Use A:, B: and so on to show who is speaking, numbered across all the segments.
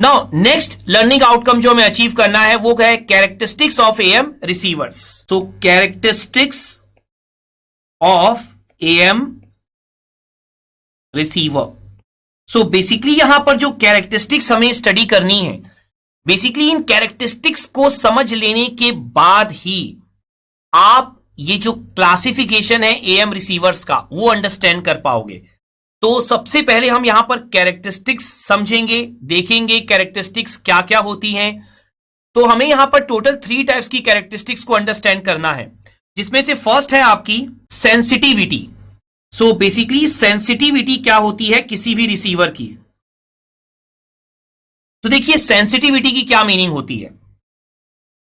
A: Now next learning outcome जो हमें achieve करना है वो है characteristics of AM receivers. So characteristics of AM receiver. So basically यहां पर जो कैरेक्टरिस्टिक्स हमें स्टडी करनी है, बेसिकली इन कैरेक्टरिस्टिक्स को समझ लेने के बाद ही आप ये जो क्लासिफिकेशन है एएम रिसीवर्स का वो अंडरस्टैंड कर पाओगे। तो सबसे पहले हम यहां पर कैरेक्टरिस्टिक्स समझेंगे, देखेंगे कैरेक्टरिस्टिक्स क्या क्या होती हैं। तो हमें यहां पर टोटल 3 टाइप्स की कैरेक्टरिस्टिक्स को अंडरस्टैंड करना है, जिसमें से फर्स्ट है आपकी सेंसिटिविटी। सो बेसिकली सेंसिटिविटी क्या होती है किसी भी रिसीवर की। तो देखिए सेंसिटिविटी की क्या मीनिंग होती है।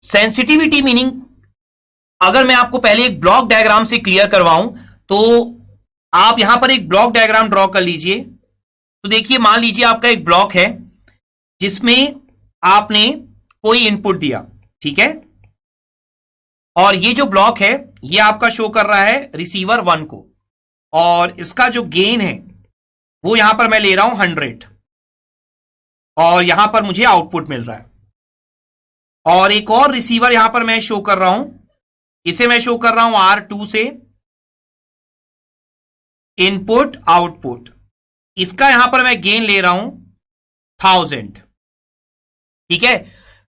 A: सेंसिटिविटी मीनिंग अगर मैं आपको पहले एक ब्लॉक डायग्राम से क्लियर करवाऊं तो आप यहां पर एक ब्लॉक डायग्राम ड्रॉ कर लीजिए। तो देखिए मान लीजिए आपका एक ब्लॉक है जिसमें आपने कोई इनपुट दिया, ठीक है, और ये जो ब्लॉक है ये आपका शो कर रहा है रिसीवर 1 को, और इसका जो गेन है वो यहां पर मैं ले रहा हूं 100, और यहां पर मुझे आउटपुट मिल रहा है। और एक और रिसीवर यहां पर मैं शो कर रहा हूं, इसे मैं शो कर रहा हूं R2 से, इनपुट आउटपुट, इसका यहां पर मैं गेन ले रहा हूं 1000, ठीक है।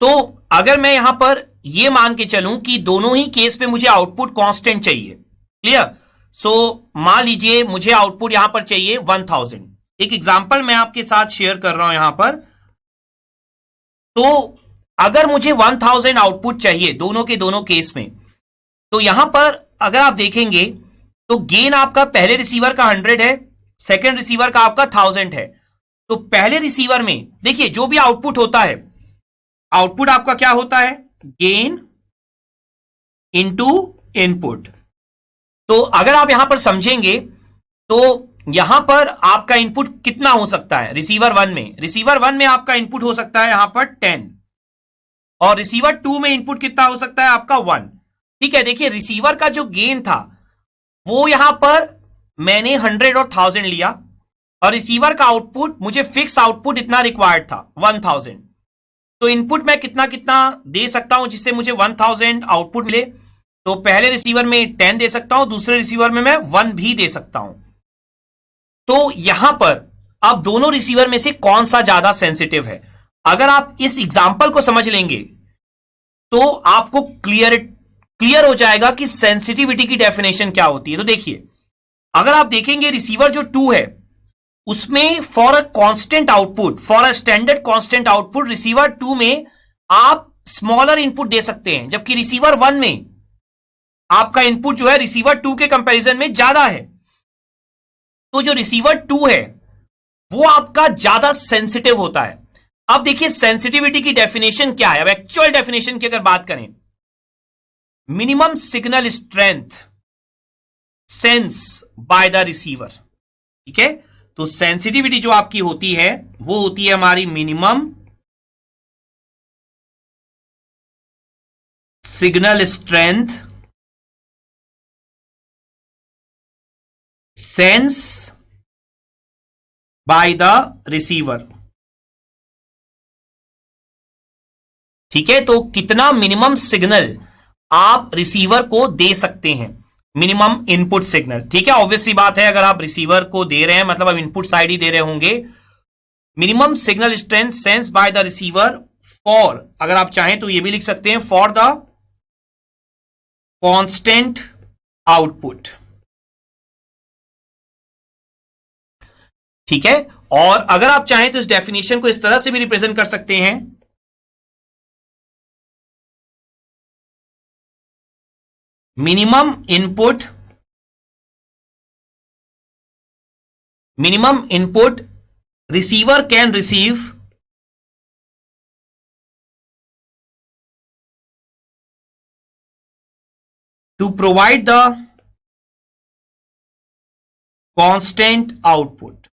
A: तो अगर मैं यहां पर यह मान के चलूं कि दोनों ही केस में मुझे आउटपुट कांस्टेंट चाहिए, क्लियर। सो मान लीजिए मुझे आउटपुट यहां पर चाहिए 1000। एक एग्जांपल मैं आपके साथ शेयर कर रहा हूं यहां पर। तो अगर मुझे 1000 आउटपुट चाहिए दोनों के दोनों केस में, तो यहां पर अगर आप देखेंगे तो गेन आपका पहले रिसीवर का 100 है, सेकंड रिसीवर का आपका 1000 है। तो पहले रिसीवर में देखिए जो भी आउटपुट होता है, आउटपुट आपका क्या होता है, गेन इनटू इनपुट। तो अगर आप यहां पर समझेंगे तो यहां पर आपका इनपुट कितना हो सकता है रिसीवर 1 में, रिसीवर 1 में आपका इनपुट हो सकता है यहां पर 10, और रिसीवर 2 में इनपुट कितना हो सकता है आपका 1, ठीक है। देखिए रिसीवर का जो गेन था वो यहां पर मैंने 100 और 1000 लिया, और रिसीवर का आउटपुट मुझे फिक्स आउटपुट इतना रिक्वायर्ड था 1000। तो इनपुट मैं कितना कितना दे सकता हूं जिससे मुझे 1000 आउटपुट मिले। तो पहले रिसीवर में 10 दे सकता हूं, दूसरे रिसीवर में मैं 1 भी दे सकता हूं। तो यहां पर अब दोनों रिसीवर में से कौन सा ज्यादा सेंसिटिव है, अगर आप इस एग्जांपल को समझ लेंगे तो आपको क्लियर हो जाएगा कि सेंसिटिविटी की डेफिनेशन क्या होती है। तो देखिए अगर आप देखेंगे रिसीवर जो 2 है उसमें for a constant output, for a standard constant output, receiver 2 में आप स्मॉलर इनपुट दे सकते हैं, जबकि रिसीवर 1 में आपका इनपुट जो है रिसीवर 2 के कंपैरिजन में ज्यादा है। तो जो रिसीवर 2 है वो आपका ज्यादा सेंसिटिव होता है। अब देखिए सेंसिटिविटी की डेफिनेशन क्या है। अब एक्चुअल डेफिनेशन की अगर बात करें, minimum signal strength sense by the receiver, ठीक है। तो सेंसिटिविटी जो आपकी होती है वो होती है हमारी minimum signal strength sense by the receiver, ठीक है। तो कितना मिनिमम सिग्नल आप रिसीवर को दे सकते हैं, मिनिमम इनपुट सिग्नल, ठीक है। ऑब्वियस सी बात है अगर आप रिसीवर को दे रहे हैं मतलब आप इनपुट साइड ही दे रहे होंगे। Minimum signal strength sense by the receiver for, अगर आप चाहें तो ये भी लिख सकते हैं, फॉर द कांस्टेंट आउटपुट, ठीक है। और अगर आप चाहें तो इस डेफिनेशन को इस तरह से भी रिप्रेजेंट कर सकते हैं, minimum input receiver can receive to provide the constant output.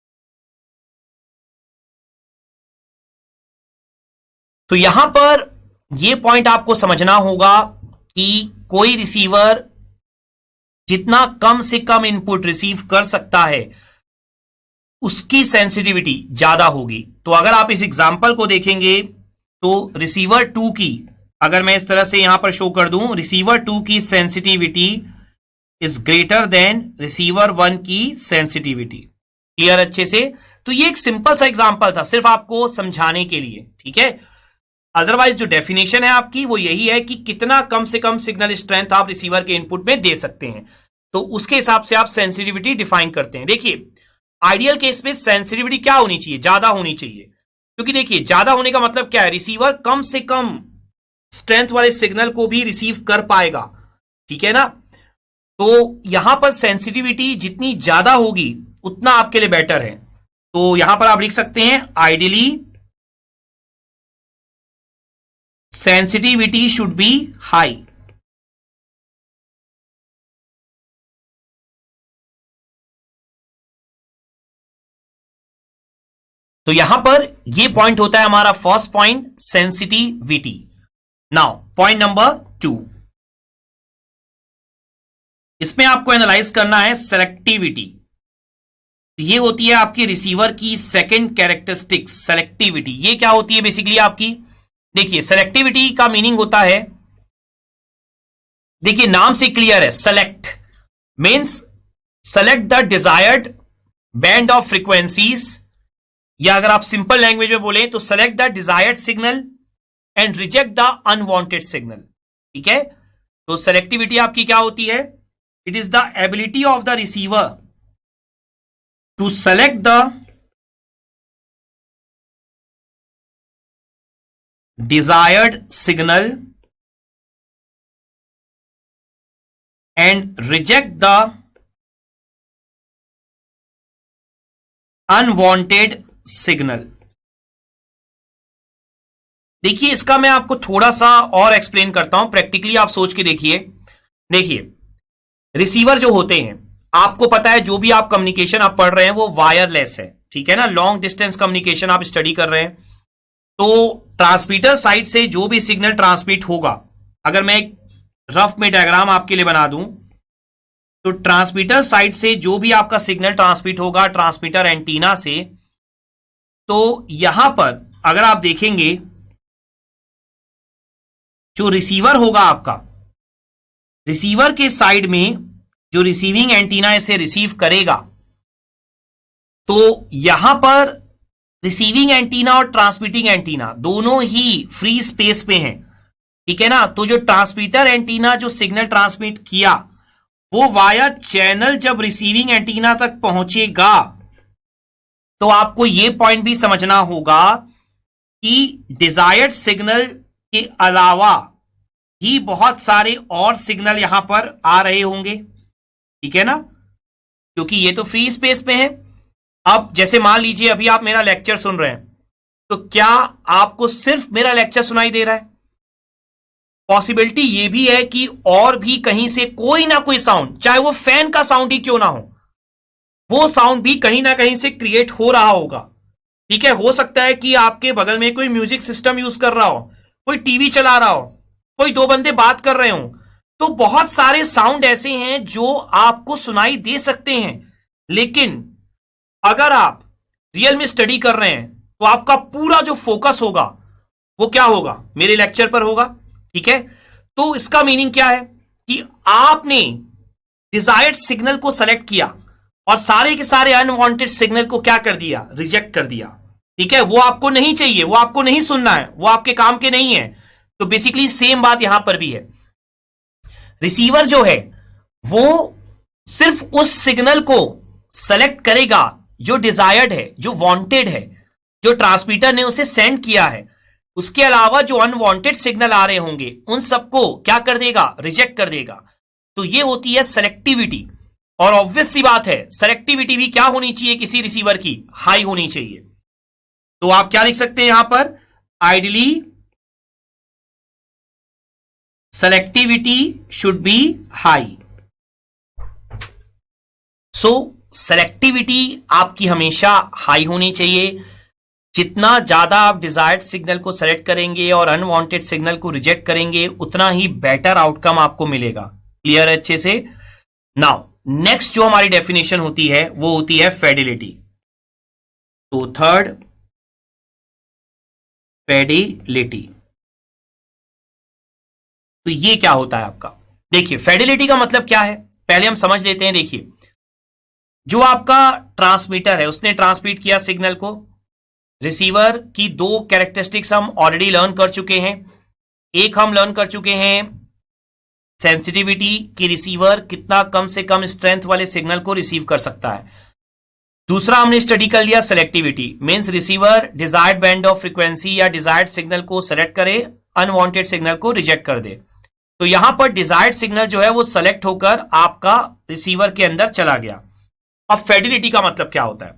A: तो यहां पर यह पॉइंट आपको समझना होगा कि कोई रिसीवर जितना कम से कम इनपुट रिसीव कर सकता है उसकी सेंसिटिविटी ज्यादा होगी। तो अगर आप इस एग्जाम्पल को देखेंगे तो रिसीवर 2 की, अगर मैं इस तरह से यहां पर शो कर दूं, रिसीवर 2 की sensitivity is greater than receiver 1 की सेंसिटिविटी। क्लियर अच्छे से? तो ये एक सिंपल सा एग्जांपल था, सिर्फ आपको समझाने के लिए, ठीक है। अदरवाइज जो डेफिनेशन है आपकी वो यही है कि कितना कम से कम सिग्नल स्ट्रेंथ आप रिसीवर के इनपुट में दे सकते हैं, तो उसके हिसाब से आप सेंसिटिविटी डिफाइन करते हैं। देखिए आइडियल केस में सेंसिटिविटी क्या होनी चाहिए? ज्यादा होनी चाहिए, क्योंकि देखिए ज्यादा होने का मतलब क्या है, रिसीवर कम से कम स्ट्रेंथ वाले सिग्नल को भी रिसीव कर पाएगा, ठीक है ना। तो यहां पर सेंसिटिविटी जितनी ज्यादा होगी उतना आपके लिए बेटर है। तो यहां पर आप लिख सकते हैं ideally sensitivity should be high. तो यहां पर यह पॉइंट होता है हमारा first point, sensitivity. Now point number 2, इसमें आपको एनालाइज करना है सेलेक्टिविटी। ये होती है आपकी रिसीवर की सेकंड कैरेक्टरिस्टिक्स, सेलेक्टिविटी। ये क्या होती है बेसिकली आपकी? देखिए सेलेक्टिविटी का मीनिंग होता है, देखिए नाम से क्लियर है, select means select the desired band of frequencies, या अगर आप सिंपल लैंग्वेज में बोले तो select the desired signal and reject the unwanted signal, ठीक है। तो सेलेक्टिविटी आपकी क्या होती है? It is the ability of the receiver to select the desired signal and reject the unwanted signal. देखिए इसका मैं आपको थोड़ा सा और एक्सप्लेन करता हूं, प्रैक्टिकली आप सोच के देखिए। देखिए रिसीवर जो होते हैं, आपको पता है जो भी आप कम्युनिकेशन आप पढ़ रहे हैं वो वायरलेस है, ठीक है ना, लॉन्ग डिस्टेंस कम्युनिकेशन आप स्टडी कर रहे हैं। तो ट्रांसमीटर साइड से जो भी सिग्नल ट्रांसमिट होगा, अगर मैं एक रफ में डायग्राम आपके लिए बना दूं, तो ट्रांसमीटर साइड से जो भी आपका सिग्नल ट्रांसमिट होगा ट्रांसमीटर एंटीना से, तो यहां पर अगर आप देखेंगे जो रिसीवर होगा आपका, रिसीवर के साइड में जो रिसीविंग एंटीना इसे रिसीव करेगा, तो यहां पर रिसीविंग एंटीना और ट्रांसमिटिंग एंटीना दोनों ही फ्री स्पेस पे हैं, ठीक है ना। तो जो ट्रांसमीटर एंटीना जो सिग्नल ट्रांसमिट किया वो वाया चैनल जब रिसीविंग एंटीना तक पहुंचेगा, तो आपको यह पॉइंट भी समझना होगा कि डिजायर्ड सिग्नल के अलावा ही बहुत सारे और सिग्नल यहां पर आ रहे होंगे, ठीक है ना, क्योंकि ये तो फ्री स्पेस में है। अब जैसे मान लीजिए अभी आप मेरा लेक्चर सुन रहे हैं, तो क्या आपको सिर्फ मेरा लेक्चर सुनाई दे रहा है? पॉसिबिलिटी ये भी है कि और भी कहीं से कोई ना कोई साउंड, चाहे वो फैन का साउंड ही क्यों ना हो, वो साउंड भी कहीं ना कहीं से क्रिएट हो रहा होगा, ठीक है। हो सकता है कि आपके बगल में कोई म्यूजिक सिस्टम यूज कर रहा हो, कोई टीवी चला रहा हो, कोई दो बंदे बात कर रहे हो। तो बहुत सारे साउंड ऐसे हैं जो आपको सुनाई दे सकते हैं, लेकिन अगर आप रियल में स्टडी कर रहे हैं तो आपका पूरा जो फोकस होगा वो क्या होगा? मेरे लेक्चर पर होगा, ठीक है। तो इसका मीनिंग क्या है कि आपने डिजायर्ड सिग्नल को सेलेक्ट किया और सारे के सारे अनवांटेड सिग्नल को क्या कर दिया? रिजेक्ट कर दिया, ठीक है। वो आपको नहीं चाहिए, वो आपको नहीं सुनना है, वो आपके काम के नहीं है। तो बेसिकली सेम बात यहां पर भी है। रिसीवर जो है वो सिर्फ उस सिग्नल को सेलेक्ट करेगा जो डिजायर्ड है, जो वांटेड है, जो ट्रांसमीटर ने उसे सेंड किया है। उसके अलावा जो अनवांटेड सिग्नल आ रहे होंगे उन सबको क्या कर देगा? रिजेक्ट कर देगा। तो ये होती है सेलेक्टिविटी। और ऑब्वियस सी बात है, सेलेक्टिविटी भी क्या होनी चाहिए किसी रिसीवर की? हाई होनी चाहिए। तो आप क्या लिख सकते हैं यहां पर? Ideally selectivity should be high. So selectivity आपकी हमेशा हाई होनी चाहिए। जितना ज्यादा आप डिजायर्ड सिग्नल को सेलेक्ट करेंगे और अनवांटेड सिग्नल को रिजेक्ट करेंगे, उतना ही बेटर आउटकम आपको मिलेगा। क्लियर है अच्छे से? नाउ नेक्स्ट जो हमारी डेफिनेशन होती है वो होती है फिडेलिटी। तो थर्ड, फिडेलिटी। तो ये क्या होता है आपका? देखिए, फिडेलिटी का मतलब क्या है पहले हम समझ लेते हैं। देखिए, जो आपका ट्रांसमीटर है उसने ट्रांसमिट किया सिग्नल को, रिसीवर की दो कैरेक्टरिस्टिक्स हम ऑलरेडी लर्न कर चुके हैं। एक हम लर्न कर चुके हैं सेंसिटिविटी कि रिसीवर कितना कम से कम स्ट्रेंथ वाले सिग्नल को रिसीव कर सकता है। दूसरा हमने स्टडी कर लिया selectivity, means receiver desired band of frequency या डिजायर्ड सिग्नल को सेलेक्ट करे, अनवांटेड सिग्नल को रिजेक्ट कर दे। तो यहां पर डिजायर्ड सिग्नल जो है वो सेलेक्ट होकर आपका रिसीवर के अंदर चला गया। अब फिडेलिटी का मतलब क्या होता है?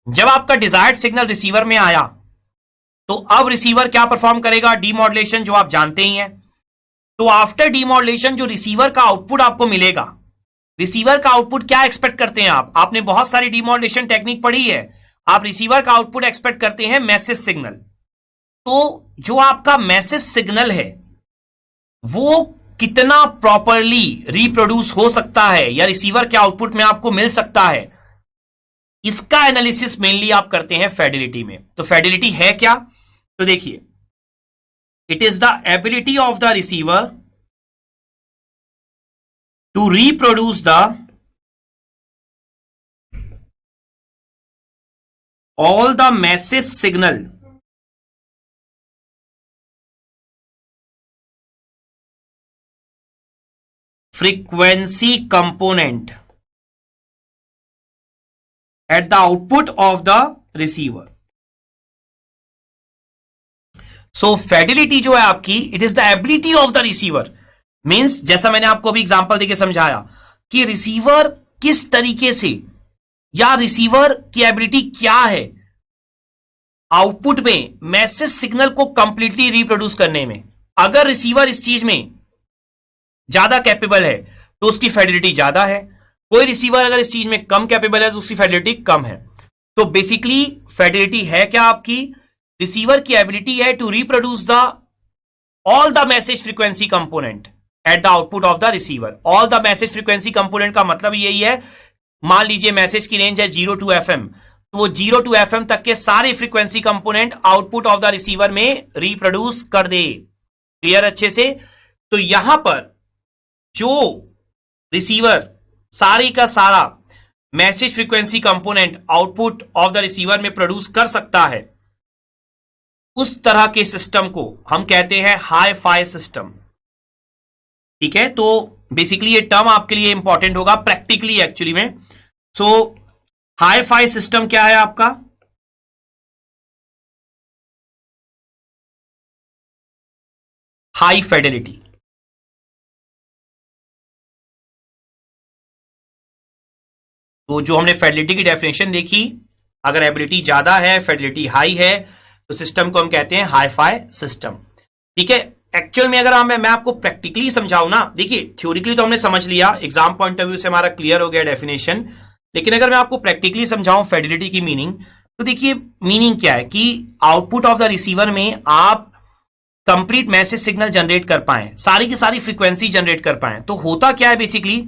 A: जब आपका डिजायर्ड सिग्नल रिसीवर में आया तो अब रिसीवर क्या परफॉर्म करेगा? डीमॉड्यूलेशन, जो आप जानते ही हैं। तो आफ्टर डीमॉड्यूलेशन जो रिसीवर का आउटपुट आपको मिलेगा, रिसीवर का आउटपुट क्या एक्सपेक्ट करते हैं आप? आपने बहुत सारी डीमॉड्यूलेशन टेक्निक पढ़ी है। आप रिसीवर का आउटपुट एक्सपेक्ट करते हैं मैसेज सिग्नल। तो जो आपका मैसेज सिग्नल है वो कितना प्रॉपरली रिप्रोड्यूस हो सकता है या रिसीवर के आउटपुट में आपको मिल सकता है, इसका एनालिसिस मेनली आप करते हैं फिडेलिटी में। तो फिडेलिटी है क्या? तो देखिए, it is the ability of the receiver to reproduce the all the message signal frequency component at the output of the receiver. So fidelity जो है आपकी, it is the ability of the receiver, means जैसा मैंने आपको अभी example देके समझाया कि रिसीवर किस तरीके से या रिसीवर की एबिलिटी क्या है आउटपुट में मैसेज सिग्नल को कंप्लीटली रिप्रोड्यूस करने में। अगर रिसीवर इस चीज में ज्यादा कैपेबल है तो उसकी फिडेलिटी ज्यादा है, कोई रिसीवर अगर इस चीज में कम कैपेबल है तो उसकी फिडेलिटी कम है। तो बेसिकली फिडेलिटी है क्या आपकी? रिसीवर की एबिलिटी है to reproduce the all the message frequency component at the output of the receiver. All the message frequency component का मतलब यही है, मान लीजिए मैसेज की रेंज है 0 to FM, तो वो 0 to FM तक के सारे frequency component output of the receiver में रिप्रोड्यूस कर दे। क्लियर अच्छे से? तो यहां पर जो रिसीवर सारी का सारा message frequency component output of the receiver में प्रोड्यूस कर सकता है, उस तरह के सिस्टम को हम कहते हैं हाई फाई सिस्टम। ठीक है, तो बेसिकली ये टर्म आपके लिए इंपॉर्टेंट होगा प्रैक्टिकली एक्चुअली में। सो हाई फाई सिस्टम क्या है आपका? High Fidelity. तो जो हमने फिडेलिटी की डेफिनेशन देखी, अगर एबिलिटी ज्यादा है, फिडेलिटी हाई है, तो सिस्टम को हम कहते हैं हाई फाई सिस्टम। ठीक है, एक्चुअल में अगर मैं आपको प्रैक्टिकली समझाऊं ना, देखिए थ्योरिकली तो हमने समझ लिया, एग्जाम पॉइंट ऑफ व्यू से हमारा क्लियर हो गया डेफिनेशन, लेकिन अगर मैं आपको प्रैक्टिकली समझाऊं फिडेलिटी की मीनिंग, तो देखिए मीनिंग क्या है कि आउटपुट ऑफ द रिसीवर में आप कंप्लीट मैसेज सिग्नल जनरेट कर पाए, सारी की सारी फ्रीक्वेंसी जनरेट कर पाए। तो होता क्या है बेसिकली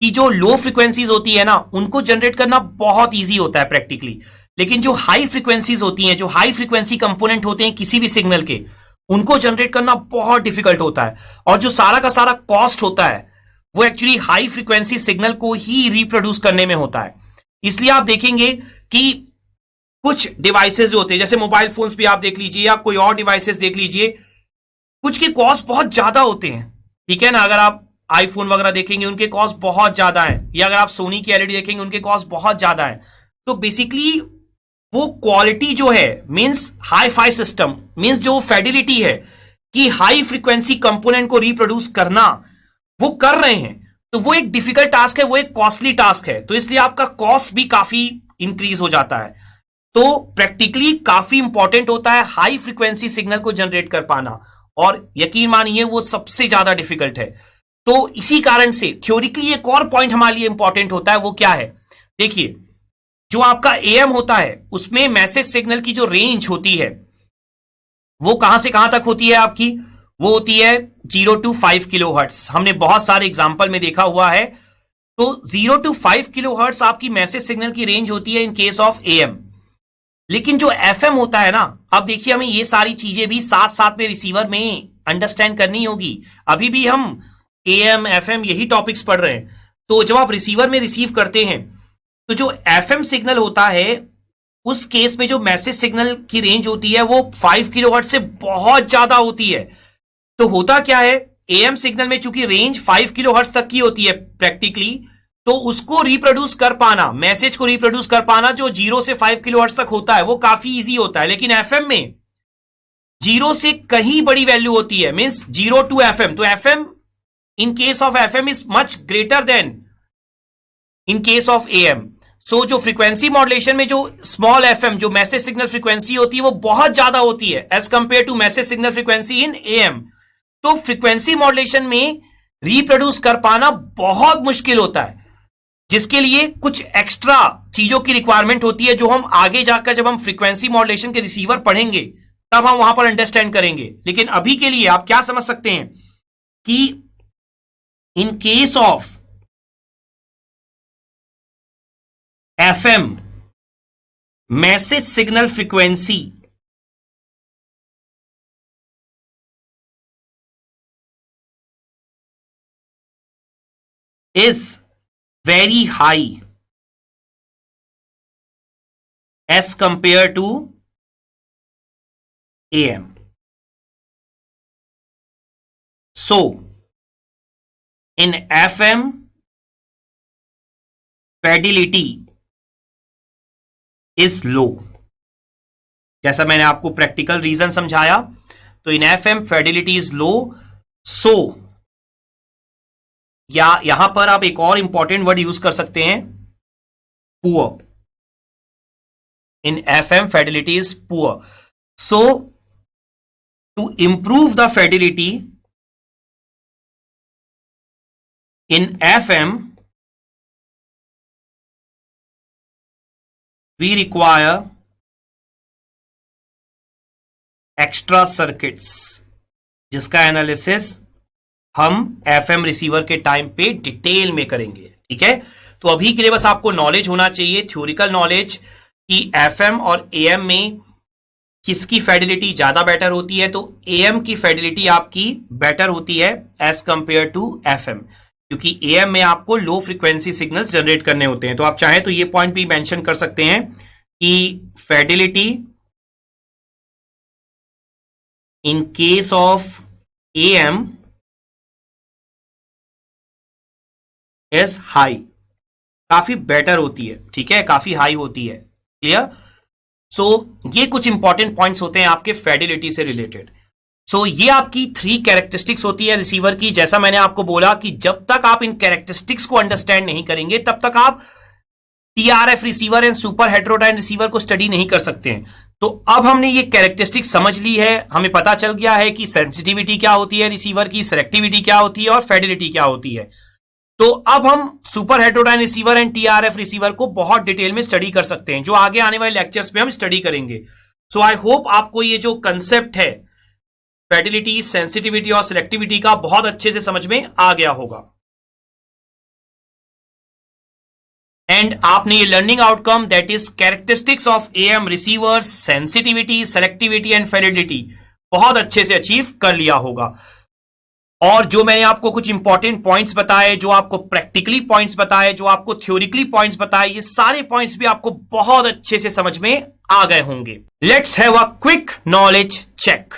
A: कि जो लो फ्रीक्वेंसीज होती है ना, उनको जनरेट करना बहुत ईजी होता है प्रैक्टिकली, लेकिन जो हाई फ्रीक्वेंसीज होती हैं, जो हाई फ्रीक्वेंसी कंपोनेंट होते हैं किसी भी सिग्नल के, उनको जनरेट करना बहुत डिफिकल्ट होता है। और जो सारा का सारा कॉस्ट होता है वो एक्चुअली हाई फ्रीक्वेंसी सिग्नल को ही रिप्रोड्यूस करने में होता है। इसलिए आप देखेंगे कि कुछ डिवाइसेस जो होते हैं, जैसे मोबाइल फोन्स भी आप देख लीजिए या कोई और डिवाइसेस देख लीजिए, कुछ के कॉस्ट बहुत ज्यादा होते हैं। ठीक है ना, अगर आप आईफोन वगैरह देखेंगे उनके कॉस्ट बहुत ज्यादा है, या अगर आप सोनी की एलईडी देखेंगे उनके कॉस्ट बहुत ज्यादा है। तो बेसिकली वो क्वालिटी जो है, means hi fi system, means जो फिडेलिटी है कि हाई फ्रीक्वेंसी कंपोनेंट को रिप्रोड्यूस करना, वो कर रहे हैं, तो वो एक डिफिकल्ट टास्क है, वो एक कॉस्टली टास्क है, तो इसलिए आपका कॉस्ट भी काफी इंक्रीज हो जाता है। तो प्रैक्टिकली काफी इंपॉर्टेंट होता है हाई फ्रीक्वेंसी सिग्नल को जनरेट कर पाना, और यकीन मानिए वो सबसे ज्यादा डिफिकल्ट है। तो इसी कारण से थ्योरिकली एक और पॉइंट हमारे लिए इंपॉर्टेंट होता है, वो क्या है? देखिए, जो आपका एएम होता है उसमें मैसेज सिग्नल की जो रेंज होती है वो कहां से कहां तक होती है आपकी? वो होती है 0 to 5 किलोहर्ट्ज। हमने बहुत सारे एग्जांपल में देखा हुआ है। तो 0 to 5 किलोहर्ट्ज आपकी मैसेज सिग्नल की रेंज होती है इन केस ऑफ एएम। लेकिन जो एफएम होता है ना, अब देखिए हमें ये सारी चीजें भी साथ साथ में रिसीवर में अंडरस्टैंड करनी होगी। अभी भी हम एएम एफएम यही टॉपिक्स पढ़ रहे हैं। तो जब आप रिसीवर में रिसीव करते हैं तो जो एफएम सिग्नल होता है उस केस में जो मैसेज सिग्नल की रेंज होती है वो 5 किलोहर्ट्ज से बहुत ज्यादा होती है। तो होता क्या है, एएम सिग्नल में चूंकि रेंज 5 किलोहर्ट्ज तक की होती है प्रैक्टिकली, तो उसको रिप्रोड्यूस कर पाना, मैसेज को रिप्रोड्यूस कर पाना जो 0 से 5 किलोहर्ट्ज तक होता है वो काफी इजी होता है। लेकिन एफएम में 0 से कहीं बड़ी वैल्यू होती है, मींस 0 टू एफएम। तो FM in case of FM is much greater than in case of AM. So जो फ्रीक्वेंसी मॉड्यूलेशन में जो स्मॉल एफएम जो मैसेज सिग्नल फ्रीक्वेंसी होती है वो बहुत ज्यादा होती है as compare to message signal frequency in AM. तो फ्रीक्वेंसी मॉड्यूलेशन में रिप्रोड्यूस कर पाना बहुत मुश्किल होता है, जिसके लिए कुछ एक्स्ट्रा चीजों की रिक्वायरमेंट होती है जो हम आगे जाकर जब हम फ्रीक्वेंसी मॉड्यूलेशन के रिसीवर पढ़ेंगे तब हम वहां पर अंडरस्टैंड करेंगे। लेकिन अभी के लिए आप क्या समझ सकते हैं कि इन case of FM message signal frequency is very high as compared to AM. So in FM fidelity is low. जैसा मैंने आपको प्रैक्टिकल रीजन समझाया, तो इन FM fidelity is low. So या यहां पर आप एक और इंपॉर्टेंट वर्ड यूज कर सकते हैं, poor. In FM fidelity is poor. So to improve the fidelity in FM we require extra circuits, जिसका एनालिसिस हम एफएम रिसीवर के टाइम पे डिटेल में करेंगे। ठीक है, तो अभी के लिए बस आपको नॉलेज होना चाहिए, थ्योरिकल नॉलेज, कि एफएम और एएम में किसकी फिडेलिटी ज्यादा बेटर होती है। तो एएम की फिडेलिटी आपकी बेटर होती है एज कंपेयर टू एफएम, क्योंकि एएम में आपको लो फ्रीक्वेंसी सिग्नल्स जनरेट करने होते हैं। तो आप चाहें तो ये पॉइंट भी मेंशन कर सकते हैं कि Fidelity in case of am is high, काफी बेटर होती है। ठीक है, काफी हाई होती है। क्लियर? सो ये कुछ इंपॉर्टेंट पॉइंट्स होते हैं आपके फिडेलिटी से रिलेटेड। सो ये आपकी 3 कैरेक्टरिस्टिक्स होती है रिसीवर की। जैसा मैंने आपको बोला कि जब तक आप इन कैरेक्टरिस्टिक्स को अंडरस्टैंड नहीं करेंगे तब तक आप TRF receiver and super heterodyne receiver को स्टडी नहीं कर सकते हैं। तो अब हमने ये कैरेक्टरिस्टिक्स समझ ली है, हमें पता चल गया है कि सेंसिटिविटी क्या होती है रिसीवर की, सिलेक्टिविटी क्या होती है और फिडेलिटी क्या होती है। तो अब हम super heterodyne receiver and TRF receiver को बहुत डिटेल में स्टडी कर सकते हैं, जो आगे आने वाले लेक्चर्स में हम स्टडी करेंगे। सो आई होप आपको ये जो कंसेप्ट है फिडेलिटी, सेंसिटिविटी और सिलेक्टिविटी का बहुत अच्छे से समझ में आ गया होगा। एंड आपने ये learning outcome that is characteristics of AM receivers, sensitivity, selectivity and fidelity बहुत अच्छे से अचीव कर लिया होगा। और जो मैंने आपको कुछ इंपॉर्टेंट पॉइंट्स बताए, जो आपको प्रैक्टिकली पॉइंट्स बताए, जो आपको थ्योरिकली पॉइंट्स बताए, ये सारे पॉइंट्स भी आपको बहुत अच्छे से समझ में आ गए होंगे। Let's have a quick knowledge check.